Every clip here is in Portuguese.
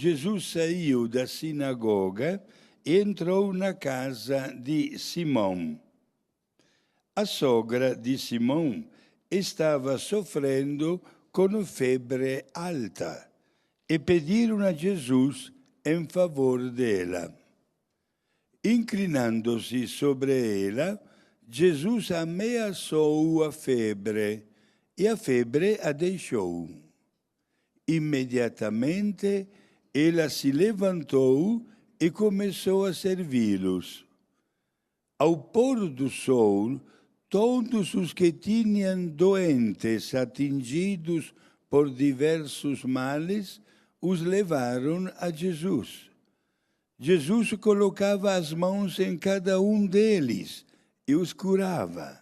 Jesus saiu da sinagoga e entrou na casa de Simão. A sogra de Simão estava sofrendo com febre alta e pediram a Jesus em favor dela. Inclinando-se sobre ela, Jesus ameaçou a febre e a febre a deixou. Imediatamente, ela se levantou e começou a servi-los. Ao pôr do sol, todos os que tinham doentes atingidos por diversos males os levaram a Jesus. Jesus colocava as mãos em cada um deles e os curava.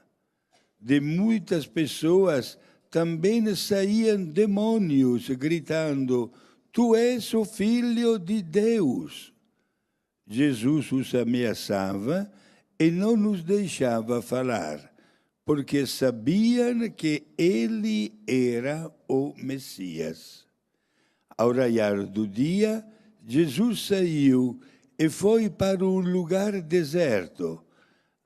De muitas pessoas também saíam demônios gritando: "Tu és o Filho de Deus". Jesus os ameaçava e não nos deixava falar, porque sabiam que ele era o Messias. Ao raiar do dia, Jesus saiu e foi para um lugar deserto.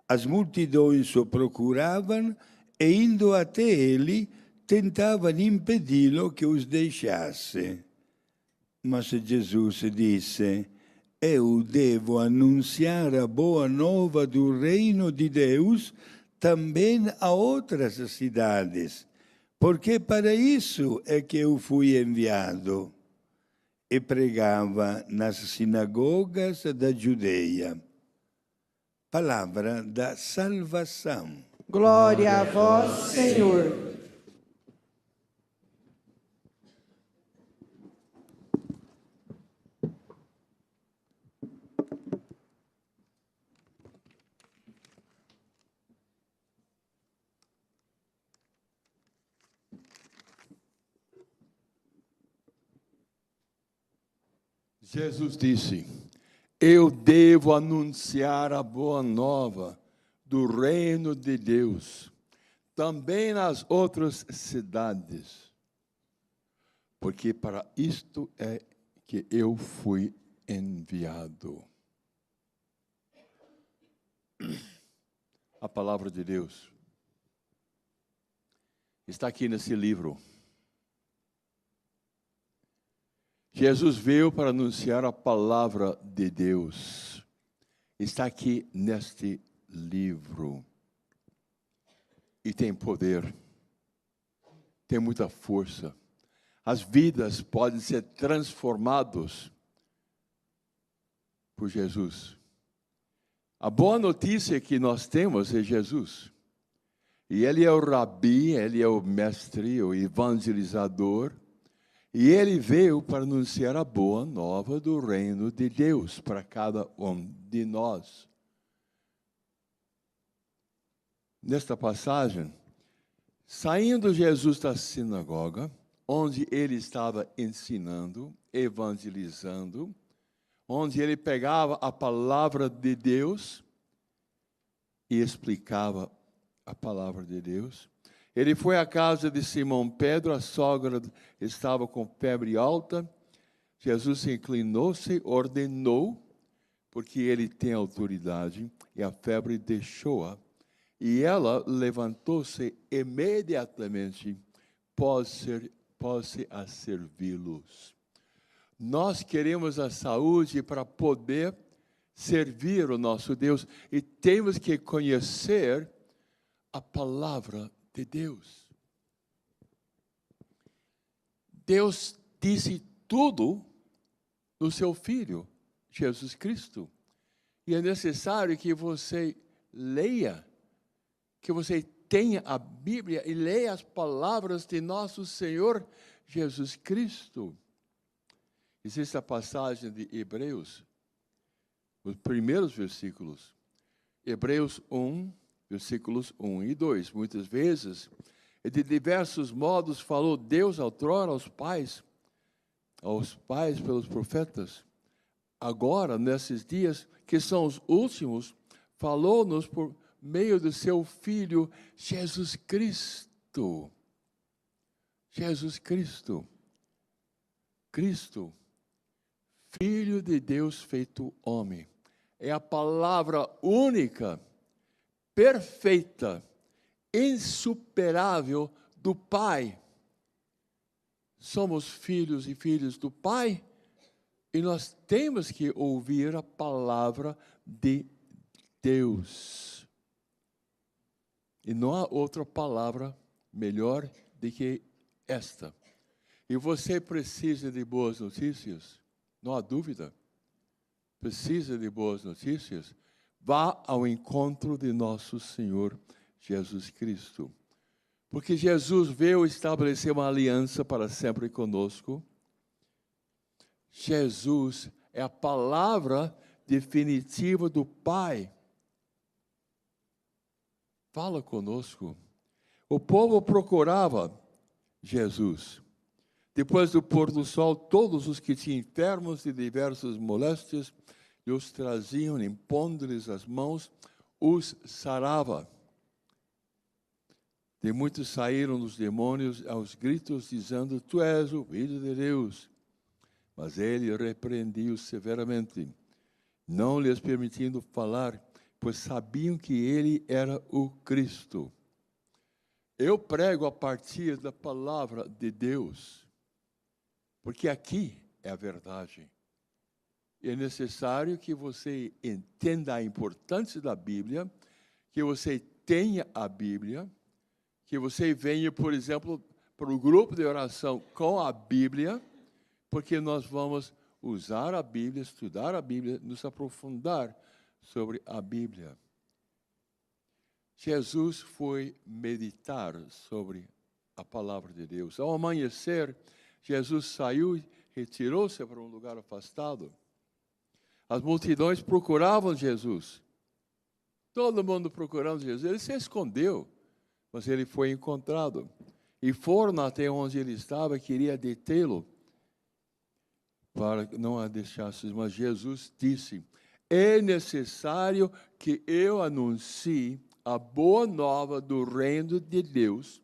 As multidões o procuravam e, indo até ele, tentavam impedi-lo que os deixasse. Mas Jesus disse: "Eu devo anunciar a boa nova do reino de Deus também a outras cidades, porque para isso é que eu fui enviado." E pregava nas sinagogas da Judeia. Palavra da salvação. Glória a vós, Senhor. Jesus disse: "Eu devo anunciar a boa nova do reino de Deus, também nas outras cidades, porque para isto é que eu fui enviado." A palavra de Deus está aqui nesse livro. Jesus veio para anunciar a palavra de Deus. Está aqui neste livro. E tem poder. Tem muita força. As vidas podem ser transformadas por Jesus. A boa notícia que nós temos é Jesus. E Ele é o rabi, Ele é o mestre, o evangelizador. E Ele veio para anunciar a boa nova do reino de Deus para cada um de nós. Nesta passagem, saindo Jesus da sinagoga, onde Ele estava ensinando, evangelizando, onde Ele pegava a palavra de Deus e explicava a palavra de Deus, Ele foi à casa de Simão Pedro, a sogra estava com febre alta. Jesus se inclinou-se, ordenou, porque ele tem autoridade, e a febre deixou-a. E ela levantou-se imediatamente, pôs-se a servi-los. Nós queremos a saúde para poder servir o nosso Deus, e temos que conhecer a palavra de Deus. Deus disse tudo no seu Filho, Jesus Cristo. E é necessário que você leia, que você tenha a Bíblia e leia as palavras de nosso Senhor Jesus Cristo. Existe a passagem de Hebreus, os primeiros versículos. Hebreus 1, versículos 1 e 2. Muitas vezes, e de diversos modos, falou Deus outrora aos pais pelos profetas. Agora, nesses dias, que são os últimos, falou-nos por meio do seu Filho, Jesus Cristo. Jesus Cristo. Cristo, Filho de Deus feito homem. É a palavra única, perfeita, insuperável do Pai. Somos filhos e filhas do Pai e nós temos que ouvir a palavra de Deus. E não há outra palavra melhor do que esta. E você precisa de boas notícias? Não há dúvida. Precisa de boas notícias? Vá ao encontro de nosso Senhor Jesus Cristo. Porque Jesus veio estabelecer uma aliança para sempre conosco. Jesus é a palavra definitiva do Pai. Fala conosco. O povo procurava Jesus. Depois do pôr do sol, todos os que tinham enfermos de diversas moléstias, os traziam, impondo-lhes as mãos, os sarava. De muitos saíram os demônios aos gritos, dizendo: Tu és o Filho de Deus. Mas ele repreendia-os severamente, não lhes permitindo falar, pois sabiam que ele era o Cristo. Eu prego a partir da palavra de Deus, porque aqui é a verdade. É necessário que você entenda a importância da Bíblia, que você tenha a Bíblia, que você venha, por exemplo, para o grupo de oração com a Bíblia, porque nós vamos usar a Bíblia, estudar a Bíblia, nos aprofundar sobre a Bíblia. Jesus foi meditar sobre a palavra de Deus. Ao amanhecer, Jesus saiu e retirou-se para um lugar afastado. As multidões procuravam Jesus. Todo mundo procurando Jesus. Ele se escondeu, mas ele foi encontrado. E foram até onde ele estava, queria detê-lo, para que não a deixasse. Mas Jesus disse: é necessário que eu anuncie a boa nova do reino de Deus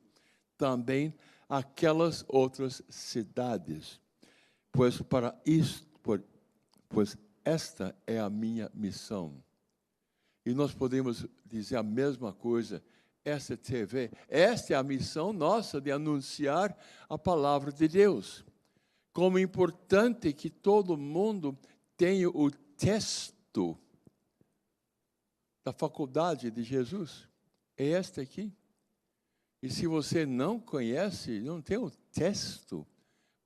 também àquelas outras cidades. Pois esta é a minha missão. E nós podemos dizer a mesma coisa. Esta TV, esta é a missão nossa de anunciar a palavra de Deus. Como é importante que todo mundo tenha o texto da faculdade de Jesus. É esta aqui. E se você não conhece, não tem o texto,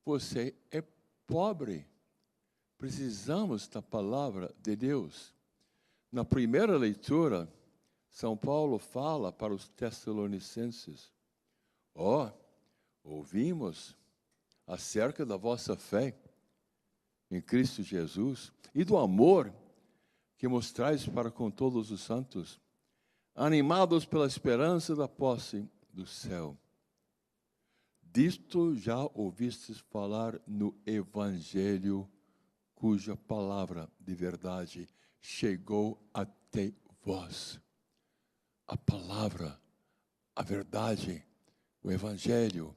você é pobre. Precisamos da palavra de Deus. Na primeira leitura, São Paulo fala para os Tessalonicenses: ouvimos acerca da vossa fé em Cristo Jesus e do amor que mostrais para com todos os santos, animados pela esperança da posse do céu. Disto já ouvistes falar no Evangelho, cuja palavra de verdade chegou até vós. A palavra, a verdade, o Evangelho,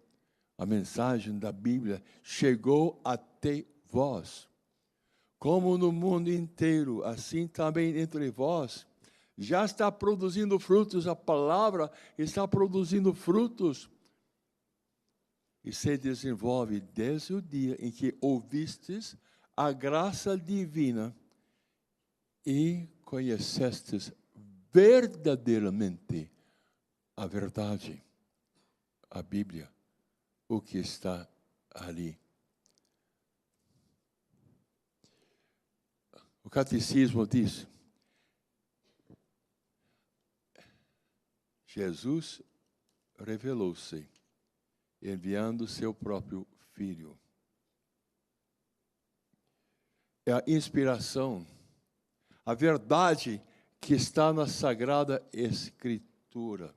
a mensagem da Bíblia chegou até vós. Como no mundo inteiro, assim também entre vós, já está produzindo frutos, a palavra está produzindo frutos. E se desenvolve desde o dia em que ouvistes a graça divina e conhecestes verdadeiramente a verdade, a Bíblia, o que está ali. O catecismo diz: Jesus revelou-se enviando seu próprio Filho. É a inspiração, a verdade que está na Sagrada Escritura,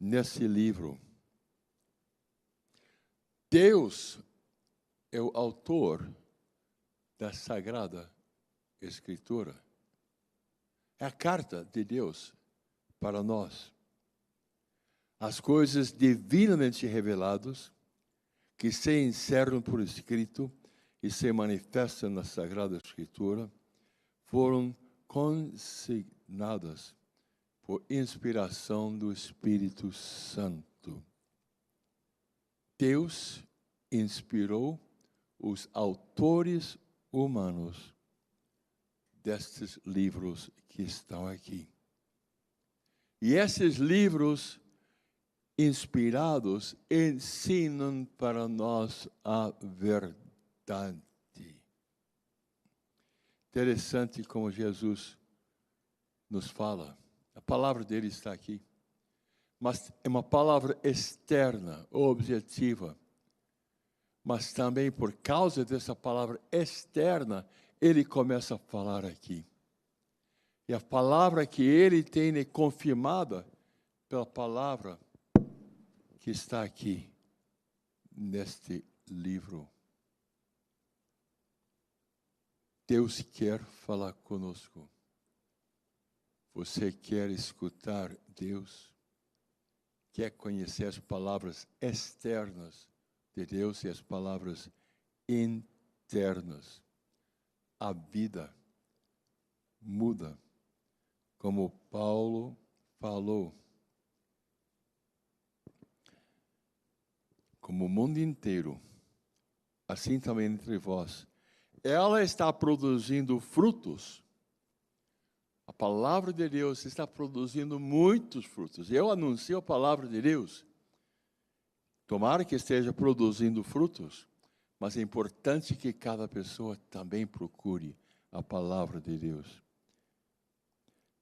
nesse livro. Deus é o autor da Sagrada Escritura. É a carta de Deus para nós. As coisas divinamente reveladas, que se encerram por escrito, e se manifestam na Sagrada Escritura foram consignadas por inspiração do Espírito Santo. Deus inspirou os autores humanos destes livros que estão aqui. E esses livros inspirados ensinam para nós a verdade. Interessante como Jesus nos fala. A palavra dele está aqui. Mas é uma palavra externa, objetiva. Mas também por causa dessa palavra externa, ele começa a falar aqui. E a palavra que ele tem é confirmada pela palavra que está aqui, neste livro. Deus quer falar conosco. Você quer escutar Deus? Quer conhecer as palavras externas de Deus e as palavras internas? A vida muda, como Paulo falou. Como o mundo inteiro, assim também entre vós, ela está produzindo frutos. A palavra de Deus está produzindo muitos frutos. Eu anuncio a palavra de Deus. Tomara que esteja produzindo frutos, mas é importante que cada pessoa também procure a palavra de Deus,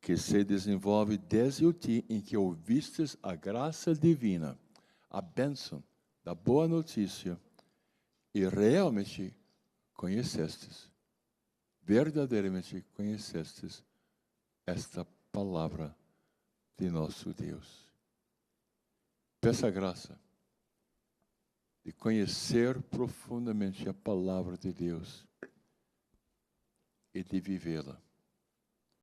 que se desenvolve desde o dia em que ouvistes a graça divina, a bênção da boa notícia, e realmente conhecestes, verdadeiramente conhecestes esta palavra de nosso Deus. Peça a graça de conhecer profundamente a palavra de Deus e de vivê-la.